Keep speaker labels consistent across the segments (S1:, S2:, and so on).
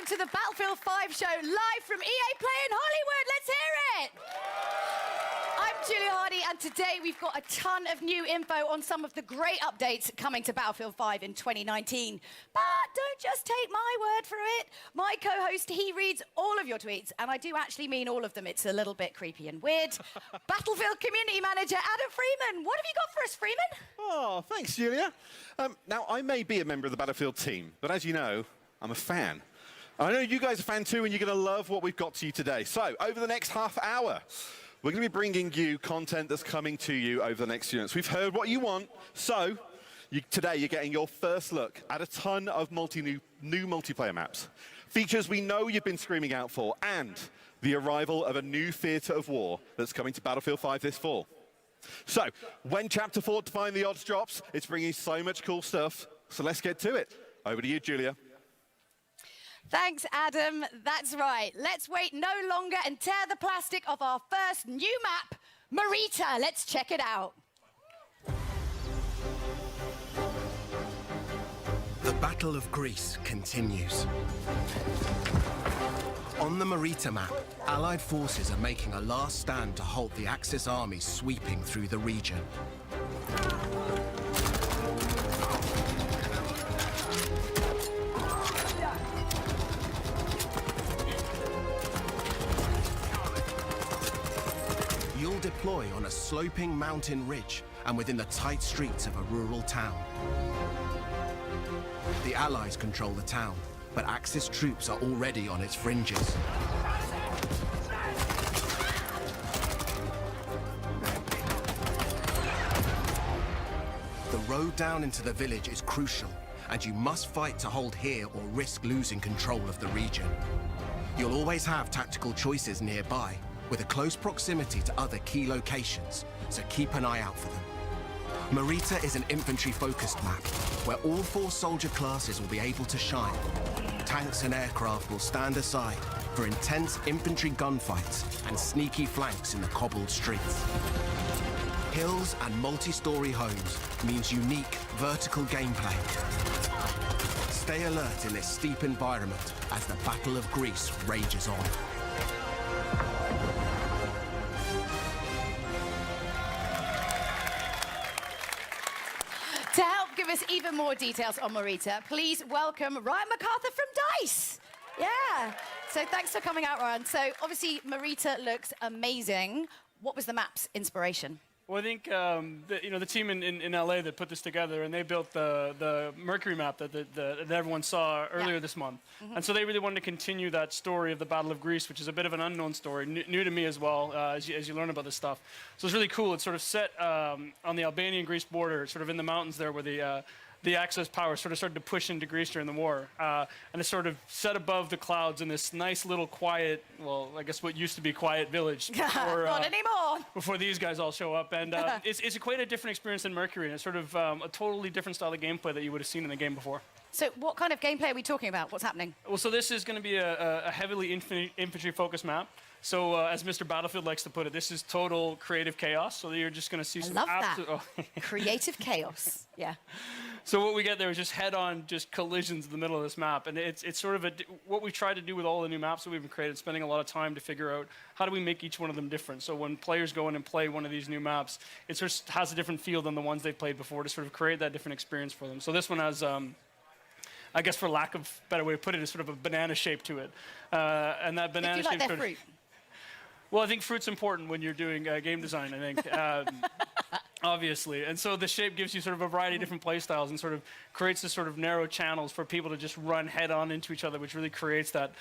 S1: welcome to the Battlefield 5 show, live from EA Play in Hollywood. Let's hear it! I'm Julia Hardy, and today we've got a ton of new info on some of the great updates coming to Battlefield 5 in 2019. But don't just take my word for it. My co-host, he reads all of your tweets, and I do actually mean all of them. It's a little bit creepy and weird. Battlefield Community Manager Adam Freeman. What have you got for us, Freeman?
S2: Oh, thanks, Julia. Now, I may be a member of the Battlefield team, but as you know, I'm a fan. I know you guys are a fan too, and you're going to love what we've got to you today. So, over the next half hour, we're going to be bringing you content that's coming to you over the next few minutes. We've heard what you want, so today you're getting your first look at a ton of new multiplayer maps, features we know you've been screaming out for, and the arrival of a new theatre of war that's coming to Battlefield 5 this fall. So, when Chapter 4 Defying the Odds drops, it's bringing so much cool stuff, so let's get to it. Over to you, Julia.
S1: Thanks, Adam. That's right. Let's wait no longer and tear the plastic off our first new map, Marita. Let's check it out.
S3: The Battle of Greece continues. On the Marita map, Allied forces are making a last stand to halt the Axis army sweeping through the region. You'll deploy on a sloping mountain ridge and within the tight streets of a rural town. The Allies control the town, but Axis troops are already on its fringes. The road down into the village is crucial, and you must fight to hold here or risk losing control of the region. You'll always have tactical choices nearby, with a close proximity to other key locations, so keep an eye out for them. Marita is an infantry-focused map, where all 4 soldier classes will be able to shine. Tanks and aircraft will stand aside for intense infantry gunfights and sneaky flanks in the cobbled streets. Hills and multi-story homes means unique vertical gameplay. Stay alert in this steep environment as the Battle of Greece rages on.
S1: To help give us even more details on Marita, please welcome Ryan MacArthur from DICE. Yeah. So thanks for coming out, Ryan. So obviously, Marita looks amazing. What was the map's inspiration?
S4: Well, I think the team in LA that put this together, and they built the Mercury map that everyone saw earlier this month. And so they really wanted to continue that story of the Battle of Greece, which is a bit of an unknown story, new to me as well, as you learn about this stuff. So it's really cool. It's sort of set on the Albanian-Greece border, sort of in the mountains there, where the Axis power sort of started to push into Greece during the war. And it's sort of set above the clouds in this nice little quiet, well, I guess what used to be quiet village. Before,
S1: Not anymore.
S4: Before these guys all show up. And it's quite a different experience than Mercury. And it's sort of a totally different style of gameplay that you would have seen in the game before.
S1: So what kind of gameplay are we talking about? What's happening?
S4: Well, so this is going to be a heavily infantry-focused map. So, as Mr. Battlefield likes to put it, this is total creative chaos. So you're just going to see some absolute...
S1: Oh. Creative chaos, yeah.
S4: So what we get there is just head-on just collisions in the middle of this map. And it's sort of what we've tried to do with all the new maps that we've created, spending a lot of time to figure out how do we make each one of them different. So when players go in and play one of these new maps, it sort of has a different feel than the ones they've played before to sort of create that different experience for them. So this one has... I guess for lack of a better way to put it, is sort of a banana shape to it. And that banana shape...
S1: If you like their fruit.
S4: Well, I think fruit's important when you're doing game design, I think, obviously. And so the shape gives you sort of a variety of different play styles and sort of creates this sort of narrow channels for people to just run head-on into each other, which really creates that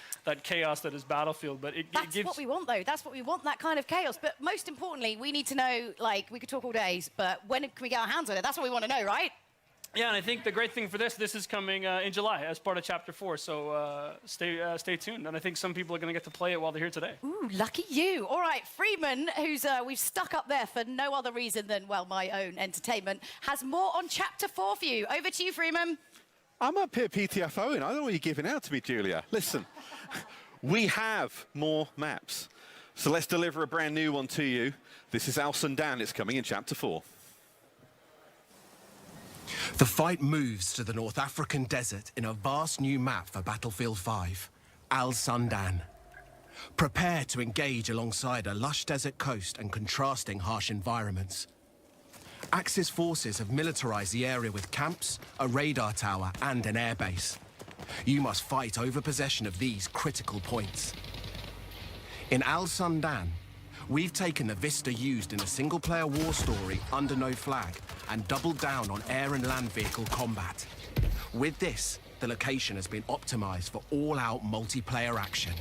S4: chaos that is Battlefield. But
S1: That's what we want, though. That's what we want, that kind of chaos. But most importantly, we need to know, like, we could talk all day, but when can we get our hands on it? That's what we want to know, right?
S4: Yeah, and I think the great thing for this is coming in July as part of Chapter 4, so stay tuned. And I think some people are going to get to play it while they're here today.
S1: Ooh, lucky you. All right, Freeman, who's we've stuck up there for no other reason than, well, my own entertainment, has more on Chapter 4 for you. Over to you, Freeman.
S2: I'm up here PTFOing. I don't know what you're giving out to me, Julia. Listen, we have more maps. So let's deliver a brand new one to you. This is Sundan. It's coming in Chapter 4.
S3: The fight moves to the North African desert in a vast new map for Battlefield 5, Sundan. Prepare to engage alongside a lush desert coast and contrasting harsh environments. Axis forces have militarized the area with camps, a radar tower, and an airbase. You must fight over possession of these critical points. In Sundan, we've taken the vista used in a single-player war story under no flag and doubled down on air and land vehicle combat. With this, the location has been optimized for all-out multiplayer action.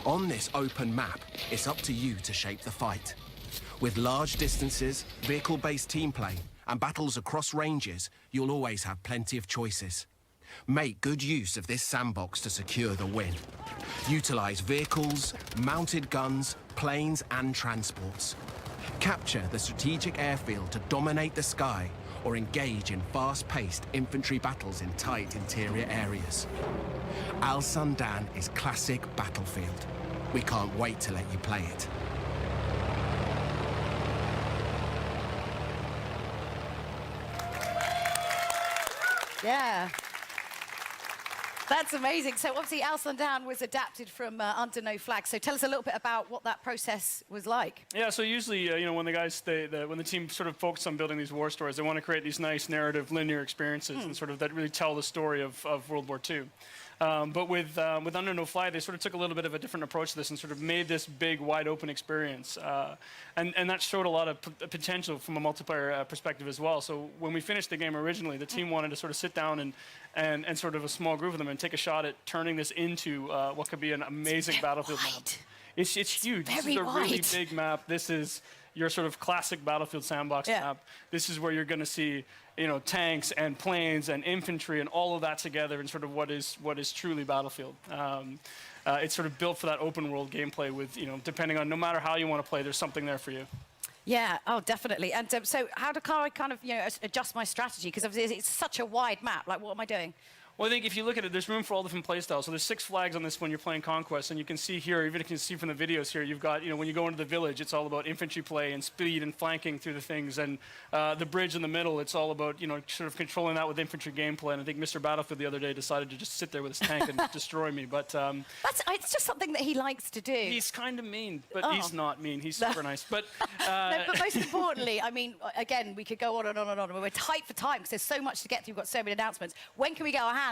S3: On this open map, it's up to you to shape the fight. With large distances, vehicle-based team play, and battles across ranges, you'll always have plenty of choices. Make good use of this sandbox to secure the win. Utilize vehicles, mounted guns, planes, and transports. Capture the strategic airfield to dominate the sky, or engage in fast-paced infantry battles in tight interior areas. Sundan is classic battlefield. We can't wait to let you play it.
S1: Yeah. That's amazing. So obviously Sundan was adapted from Under No Flag. So tell us a little bit about what that process was like.
S4: Yeah, so usually, you know, when the guys, when the team sort of focus on building these war stories, they want to create these nice narrative, linear experiences and sort of that really tell the story of World War II. But with Under No Flag, they sort of took a little bit of a different approach to this and sort of made this big, wide-open experience. And that showed a lot of potential from a multiplayer perspective as well. So when we finished the game originally, the team wanted to sort of sit down and sort of a small group of them and take a shot at turning this into what could be an amazing battlefield map. It's huge. This is a really big map. This is your sort of classic battlefield sandbox map. This is where you're going to see, you know, tanks and planes and infantry and all of that together in sort of what is truly battlefield. It's sort of built for that open world gameplay with, you know, depending on no matter how you want to play, there's something there for you.
S1: Yeah, oh, definitely. And so how do I kind of, you know, adjust my strategy? Because obviously it's such a wide map. Like, what am I doing?
S4: Well, I think if you look at it, there's room for all different play styles. So there's 6 flags on this when you're playing Conquest, and you can see here, even if you can see from the videos here, you've got, you know, when you go into the village, it's all about infantry play and speed and flanking through the things, and the bridge in the middle, it's all about, you know, sort of controlling that with infantry gameplay. And I think Mr. Battlefield the other day decided to just sit there with his tank and destroy me. But
S1: it's just something that he likes to do.
S4: He's kind of mean, but he's not mean. He's super nice. But
S1: no, but most importantly, I mean, again, we could go on and on and on. We're tight for time because there's so much to get through. We've got so many announcements. When can we get our hands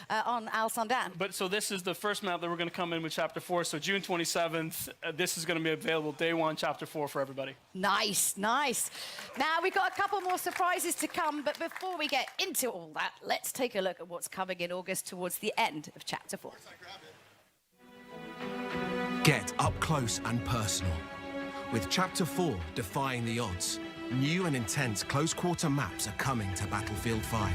S1: on Sundan?
S4: But so this is the first map that we're going to come in with Chapter 4. So June 27th, this is going to be available day 1, Chapter 4 for everybody.
S1: Nice, nice. Now, we've got a couple more surprises to come, but before we get into all that, let's take a look at what's coming in August towards the end of Chapter 4.
S3: Get up close and personal. With Chapter 4, Defying the Odds, new and intense close-quarter maps are coming to Battlefield 5.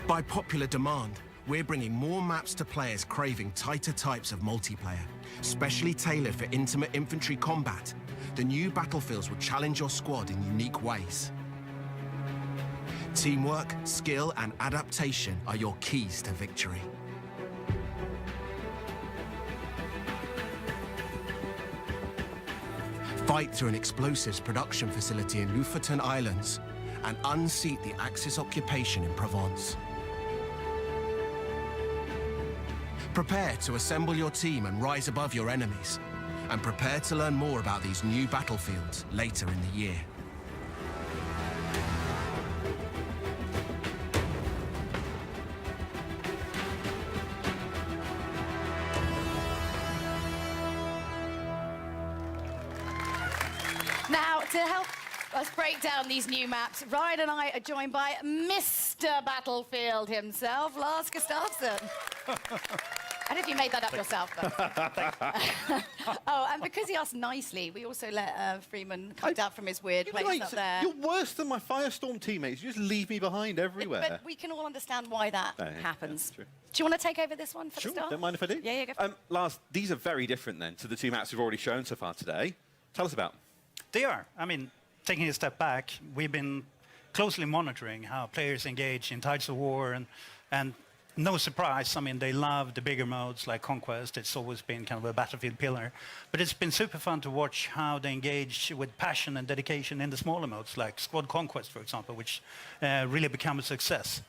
S3: By popular demand, we're bringing more maps to players craving tighter types of multiplayer. Specially tailored for intimate infantry combat, the new battlefields will challenge your squad in unique ways. Teamwork, skill, and adaptation are your keys to victory. Fight through an explosives production facility in Lofoten Islands and unseat the Axis occupation in Provence. Prepare to assemble your team and rise above your enemies. And prepare to learn more about these new battlefields later in the year.
S1: Now, to help us break down these new maps, Ryan and I are joined by Mr. Battlefield himself, Lars Gustafsson. I don't know if you made that up yourself, but... Oh, and because he asked nicely, we also let Freeman come down from his weird place up there.
S2: You're worse than my Firestorm teammates. You just leave me behind everywhere.
S1: But we can all understand why that happens.
S2: Yeah, true.
S1: Do you want to take over this one for the start?
S2: Don't mind if I do.
S1: Yeah, go for it.
S2: Lars, these are very different then to the 2 maps we've already shown so far today. Tell us about them.
S5: They are. I mean, taking a step back, we've been closely monitoring how players engage in tides of war, and no surprise, I mean, they love the bigger modes like Conquest. It's always been kind of a battlefield pillar. But it's been super fun to watch how they engage with passion and dedication in the smaller modes, like Squad Conquest, for example, which really become a success.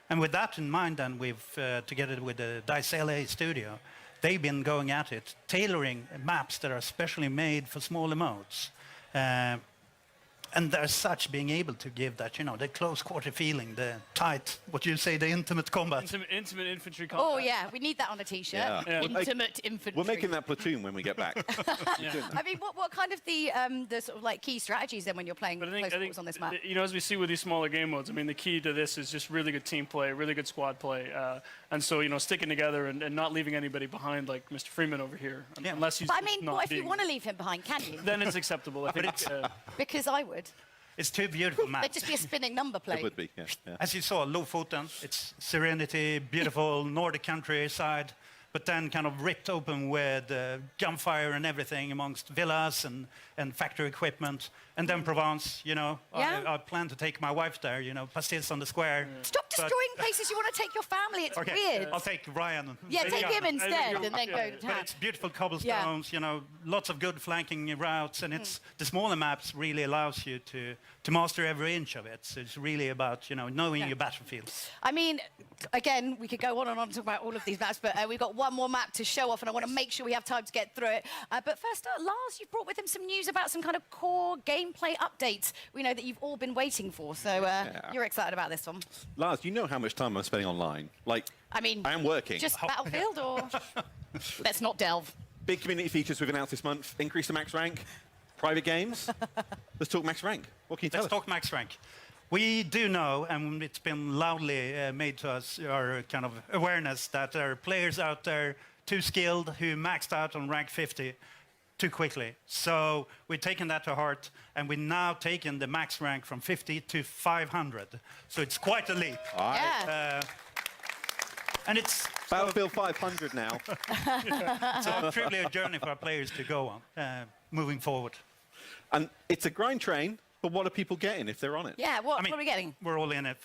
S5: And with that in mind, then we've, together with the DICE LA studio, they've been going at it, tailoring maps that are specially made for smaller modes. And as such, being able to give that, the close quarter feeling, the tight, what you say, the intimate combat.
S4: Intimate infantry combat.
S1: Oh, yeah, we need that on a T-shirt.
S2: Yeah.
S1: Intimate infantry.
S2: We're making that platoon when we get back.
S1: I mean, what kind of the sort of like key strategies then when you're playing
S4: But
S1: close quarters on this map?
S4: As we see with these smaller game modes, I mean, the key to this is just really good team play, really good squad play. And so, sticking together and not leaving anybody behind like Mr. Freeman over here.
S5: Yeah.
S4: Unless he's
S1: But I mean,
S4: not
S1: what if you
S4: being-
S1: want to leave him behind? Can you?
S4: Then it's acceptable. I think
S1: Because I would.
S5: It's two beautiful maps.
S1: There'd just be a spinning number plate.
S2: It would be, yeah.
S5: As you saw, Lofoten, it's serenity, beautiful Nordic countryside, but then kind of ripped open with gunfire and everything amongst villas and factory equipment. And then Provence,
S1: Yeah.
S5: I plan to take my wife there, pastilles on the square.
S1: Stop destroying places you want to take your family. It's weird.
S5: I'll take Ryan.
S1: Yeah, take him instead
S4: you're-
S1: and then go to
S5: But
S1: town.
S5: it's beautiful cobblestones, lots of good flanking routes, and it's the smaller maps really allows you to master every inch of it. So it's really about, knowing your battlefield.
S1: I mean, again, we could go on and on talking about all of these maps, but we've got one more map to show off, and I want to make sure we have time to get through it. But first, Lars, you've brought with him some news about some kind of core gameplay updates we know that you've all been waiting for. So you're excited about this one.
S2: Lars, you know how much time I'm spending online?
S1: I mean,
S2: I am working.
S1: Just Battlefield, or let's not delve.
S2: Big community features we've announced this month. Increase the max rank, private games. Let's talk max rank. What can you tell
S5: Let's
S2: us?
S5: talk max rank. We do know, and it's been loudly made to us, our kind of awareness, that there are players out there too skilled who maxed out on rank 50 too quickly. So we've taken that to heart, and we've now taken the max rank from 50 to 500. So it's quite a leap.
S1: Yeah.
S5: And it's
S2: Battlefield 500 now.
S5: so truly a journey for our players to go on, moving forward.
S2: And it's a grind train, but what are people getting if they're on it?
S1: Yeah, what are we getting?
S5: We're all in it.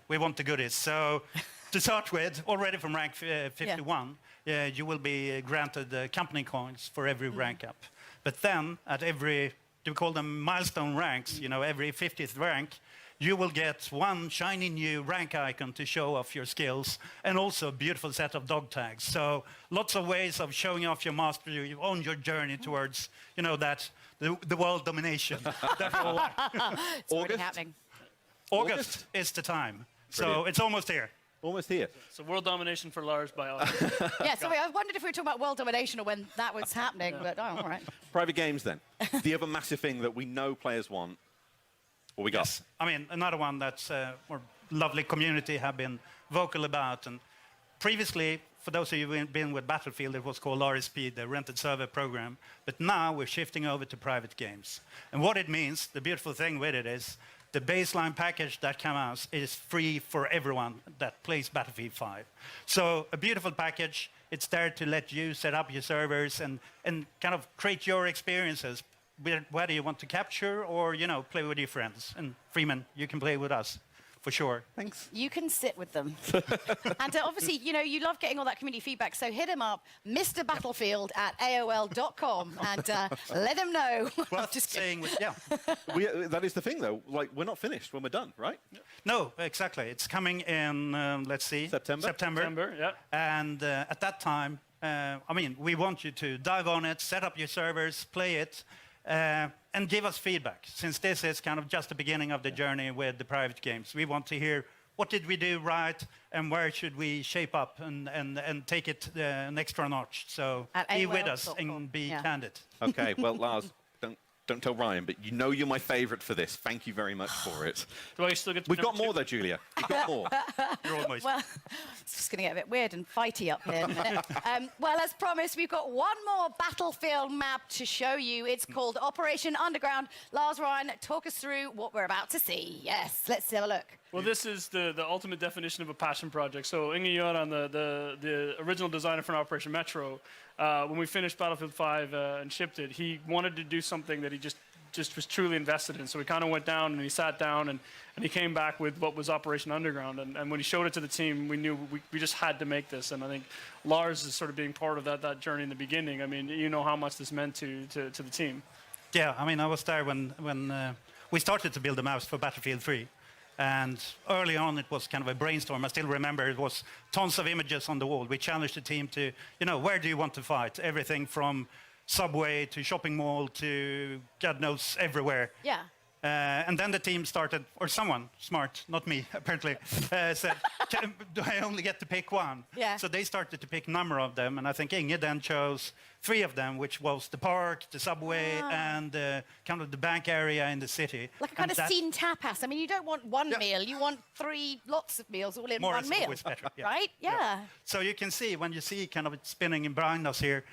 S5: We want the goodies. So to start with, already from rank 51, you will be granted company coins for every rank up. But then at every, do we call them milestone ranks, every 50th rank, you will get one shiny new rank icon to show off your skills, and also a beautiful set of dog tags. So lots of ways of showing off your mastery on your journey towards, the world domination. That's all.
S1: It's already happening.
S5: August is the time. So
S2: Brilliant.
S5: it's almost here.
S2: Almost here.
S4: So world domination for Lars by all.
S1: Yeah, sorry, I wondered if we were talking about world domination or when that was happening, but all right.
S2: Private games then. The other massive thing that we know players want. What we got?
S5: Yes. I mean, another one that's our lovely community have been vocal about. And previously, for those of you who've been with Battlefield, it was called RSP, the Rented Server Program. But now we're shifting over to private games. And what it means, the beautiful thing with it is, the baseline package that comes out is free for everyone that plays Battlefield 5. So a beautiful package. It's there to let you set up your servers and kind of create your experiences, whether you want to capture or, play with your friends. And Freeman, you can play with us, for sure.
S2: Thanks.
S1: You can sit with them. And obviously, you love getting all that community feedback, so hit him up, mrbattlefield@aol.com, and let him know.
S5: Well,
S1: Just kidding.
S2: That is the thing, though. We're not finished when we're done, right?
S5: No, exactly. It's coming in, let's see.
S2: September.
S4: September, yeah.
S5: And at that time, we want you to dive on it, set up your servers, play it, and give us feedback. Since this is kind of just the beginning of the journey with the private games, we want to hear what did we do right and where should we shape up and take it an extra notch. So be with us and be candid.
S2: Okay, well, Lars, don't tell Ryan, but you're my favourite for this. Thank you very much for it.
S4: Do I still get to
S2: We've got more, though, Julia. We've got more.
S5: You're almost.
S1: Well, it's just going to get a bit weird and fighty up here in a minute. Well, as promised, we've got one more Battlefield map to show you. It's called Operation Underground. Lars, Ryan, talk us through what we're about to see. Yes, let's have a look.
S4: Well, this is the ultimate definition of a passion project. So Inge Göran, the original designer for Operation Metro, when we finished Battlefield 5 and shipped it, he wanted to do something that he just was truly invested in. So he kind of went down and he sat down and he came back with what was Operation Underground. And when he showed it to the team, we knew we just had to make this. And I think Lars is sort of being part of that journey in the beginning. I mean, you know how much this meant to the team.
S5: Yeah, I was there when we started to build the maps for Battlefield 3. And early on, it was kind of a brainstorm. I still remember it was tons of images on the wall. We challenged the team to, where do you want to fight? Everything from subway to shopping mall to God knows everywhere.
S1: Yeah.
S5: And then the team started, or someone smart, not me, apparently, said, do I only get to pick one?
S1: Yeah.
S5: So they started to pick a number of them, and I think Inge then chose 3 of them, which was the park, the subway, and kind of the bank area in the city.
S1: Like a kind of scene tapas. I mean, you don't want one meal, you want 3 lots of meals all in
S5: More
S1: one
S5: is
S1: meal.
S5: always better, yeah.
S1: Right? Yeah.
S5: So you can see, when you see kind of it spinning in behind us here,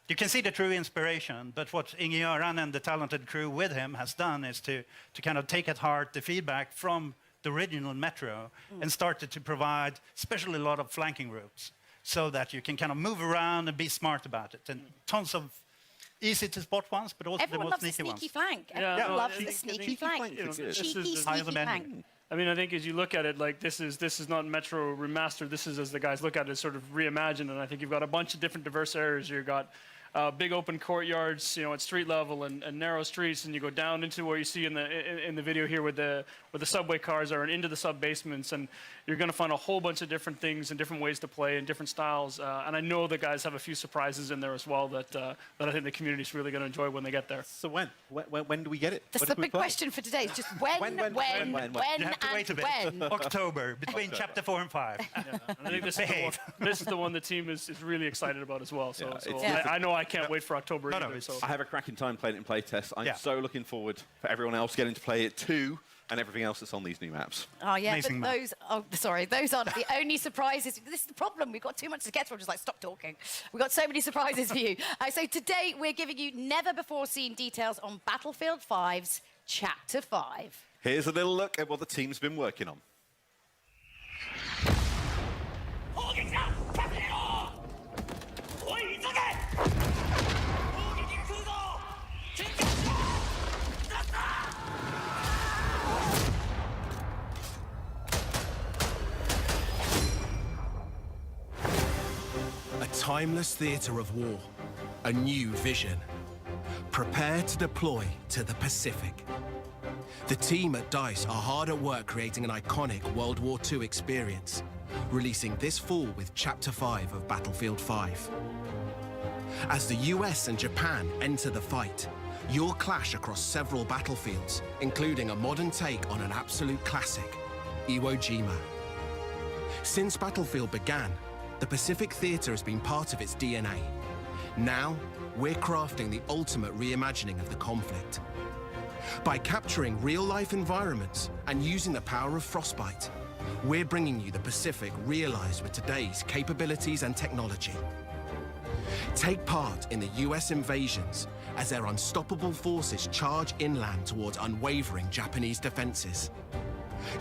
S5: you can see the true inspiration, but what Inge Göran and the talented crew with him has done is to kind of take at heart the feedback from the original Metro and started to provide especially a lot of flanking routes so that you can kind of move around and be smart about it. And tons of easy to spot ones, but also
S1: Everyone
S5: the
S1: loves
S5: most
S1: a
S5: sneaky
S1: sneaky
S5: ones.
S1: flank.
S4: Yeah,
S1: Everyone
S4: no,
S1: loves
S4: I
S1: the
S4: think-
S1: sneaky flank.
S4: this is-
S1: Cheeky,
S5: high on
S1: sneaky
S5: the menu.
S1: flank.
S4: I mean, I think as you look at it, like this is not Metro remastered. This is, as the guys look at it, sort of reimagined. And I think you've got a bunch of different diverse areas. You've got big open courtyards, at street level and narrow streets, and you go down into where you see in the video here where the subway cars are and into the sub basements, and you're going to find a whole bunch of different things and different ways to play and different styles. And I know the guys have a few surprises in there as well that I think the community's really going to enjoy when they get there.
S2: So when do we get it?
S1: That's
S2: When
S1: the
S2: do we
S1: big
S2: play?
S1: question for today. It's just when,
S2: When?
S5: You have to wait a bit.
S1: when.
S5: October, between chapter 4 and 5.
S4: And I think this is the one the team is really excited about as well. So,
S2: Yeah,
S4: so
S2: it's-
S4: I know I can't wait for October
S5: No,
S4: either.
S5: it's-
S4: So.
S2: I have a cracking time playing it in playtest. I'm
S5: Yeah.
S2: so looking forward for everyone else getting to play it too, and everything else that's on these new maps.
S1: Oh, yeah,
S5: Amazing
S1: but
S5: map.
S1: those aren't the only surprises. This is the problem. We've got too much to get through. I'm just like, stop talking. We've got so many surprises for you. So today, we're giving you never-before-seen details on Battlefield 5's Chapter 5.
S2: Here's a little look at what the team's been working on.
S3: A timeless theatre of war, a new vision. Prepare to deploy to the Pacific. The team at DICE are hard at work creating an iconic World War II experience, releasing this fall with Chapter 5 of Battlefield 5. As the US and Japan enter the fight, you'll clash across several battlefields, including a modern take on an absolute classic, Iwo Jima. Since Battlefield began, the Pacific Theatre has been part of its DNA. Now, we're crafting the ultimate reimagining of the conflict. By capturing real-life environments and using the power of Frostbite, we're bringing you the Pacific realized with today's capabilities and technology. Take part in the US invasions as their unstoppable forces charge inland towards unwavering Japanese defenses.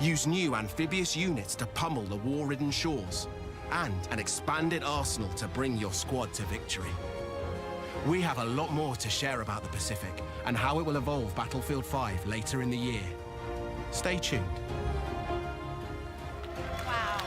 S3: Use new amphibious units to pummel the war-ridden shores, and an expanded arsenal to bring your squad to victory. We have a lot more to share about the Pacific and how it will evolve Battlefield 5 later in the year. Stay tuned.
S1: Wow.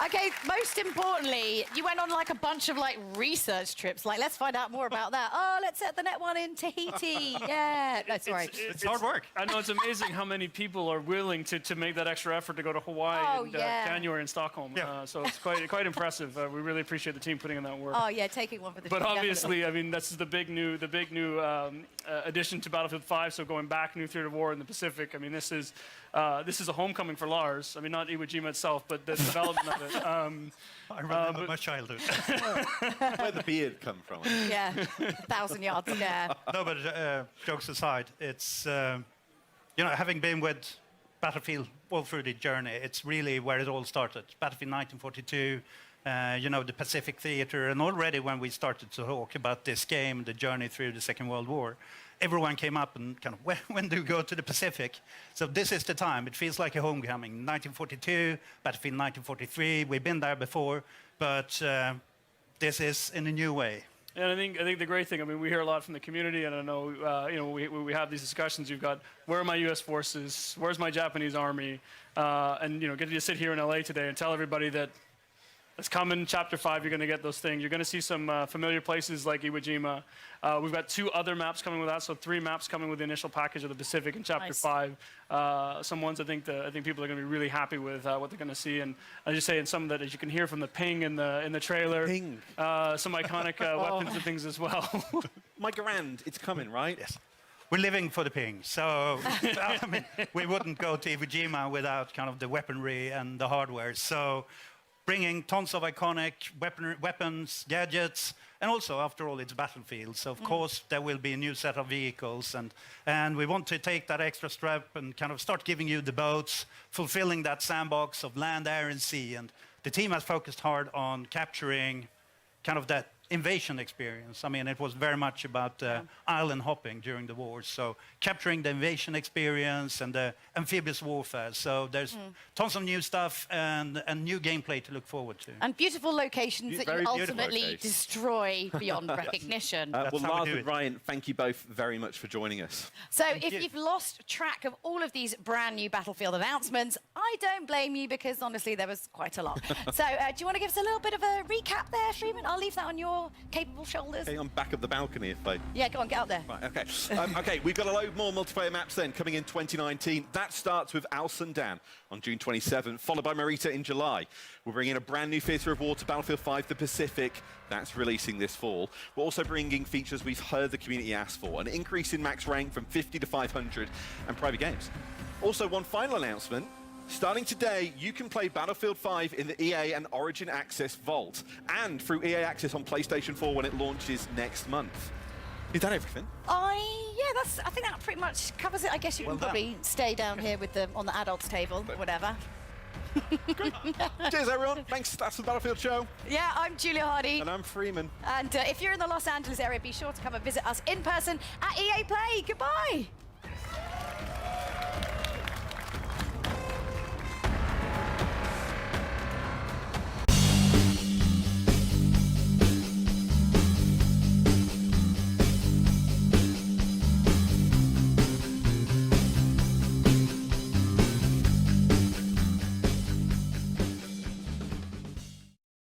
S1: Okay, most importantly, you went on like a bunch of like research trips. Like, let's find out more about that. Oh, let's set the net one in Tahiti. Yeah. No, sorry.
S5: It's hard work.
S4: I know it's amazing how many people are willing to make that extra effort to go to Hawaii
S1: Oh,
S4: in
S1: yeah.
S4: January and Stockholm.
S5: Yeah.
S4: So it's quite impressive. We really appreciate the team putting in that work.
S1: Oh, yeah, taking one for the
S4: But
S1: team,
S4: obviously,
S1: definitely.
S4: I mean, that's the big new addition to Battlefield 5. So going back, new theater of war in the Pacific. I mean, this is a homecoming for Lars. I mean, not Iwo Jima itself, but the development of it.
S5: I remember my childhood.
S2: Where the beard come from?
S1: Yeah, 1,000 yards there.
S5: No, but jokes aside, it's, having been with Battlefield all through the journey, it's really where it all started. Battlefield 1942, the Pacific Theatre, and already when we started to talk about this game, the journey through the Second World War, everyone came up and kind of, when do we go to the Pacific? So this is the time. It feels like a homecoming. 1942, Battlefield 1943, we've been there before, but this is in a new way.
S4: And I think the great thing, I mean, we hear a lot from the community, and I know, we have these discussions. You've got, where are my U.S. forces? Where's my Japanese army? And, get to just sit here in L.A. today and tell everybody that It's coming, Chapter 5, you're going to get those things. You're going to see some familiar places like Iwo Jima. We've got 2 other maps coming with that, so 3 maps coming with the initial package of the Pacific in Chapter 5. Some ones I think people are going to be really happy with what they're going to see. And I just say in some that, as you can hear from the ping in the trailer, some iconic weapons and things as well.
S2: My grand, it's coming, right? Yes.
S5: We're living for the ping, so I mean, we wouldn't go to Iwo Jima without kind of the weaponry and the hardware. So bringing tons of iconic weapons, gadgets, and also, after all, it's battlefield. So, of course, there will be a new set of vehicles, and we want to take that extra step and kind of start giving you the boats, fulfilling that sandbox of land, air, and sea. And the team has focused hard on capturing kind of that invasion experience. I mean, it was very much about island hopping during the war. So capturing the invasion experience and the amphibious warfare. So there's tons of new stuff and new gameplay to look forward to.
S1: And beautiful locations that
S2: Very
S1: you
S2: beautiful
S1: ultimately
S2: locations.
S1: destroy beyond recognition.
S2: Well,
S5: how we
S2: Lars
S5: do
S2: and
S5: it.
S2: Ryan, thank you both very much for joining us.
S1: So if you've lost track of all of these brand new Battlefield announcements, I don't blame you because honestly there was quite a lot. So do you want to give us a little bit of a recap there, Freeman? I'll leave that on your capable shoulders.
S2: Okay, I'm back at the balcony if they...
S1: Yeah, go on, get up there.
S2: Right, okay. Okay, we've got a load more multiplayer maps then coming in 2019. That starts with Sundan on June 27th, followed by Marita in July. We're bringing a brand new theatre of war to Battlefield 5, the Pacific. That's releasing this fall. We're also bringing features we've heard the community ask for, an increase in max rank from 50 to 500, and private games. Also, one final announcement. Starting today, you can play Battlefield 5 in the EA and Origin Access Vault, and through EA Access on PlayStation 4 when it launches next month. Is that everything?
S1: I think that pretty much covers it. I guess you can probably stay down here with them on the adults table, whatever.
S2: Cheers, everyone. Thanks. That's the Battlefield show.
S1: Yeah, I'm Julia Hardy.
S2: And I'm Freeman.
S1: And if you're in the Los Angeles area, be sure to come and visit us in person at EA Play. Goodbye.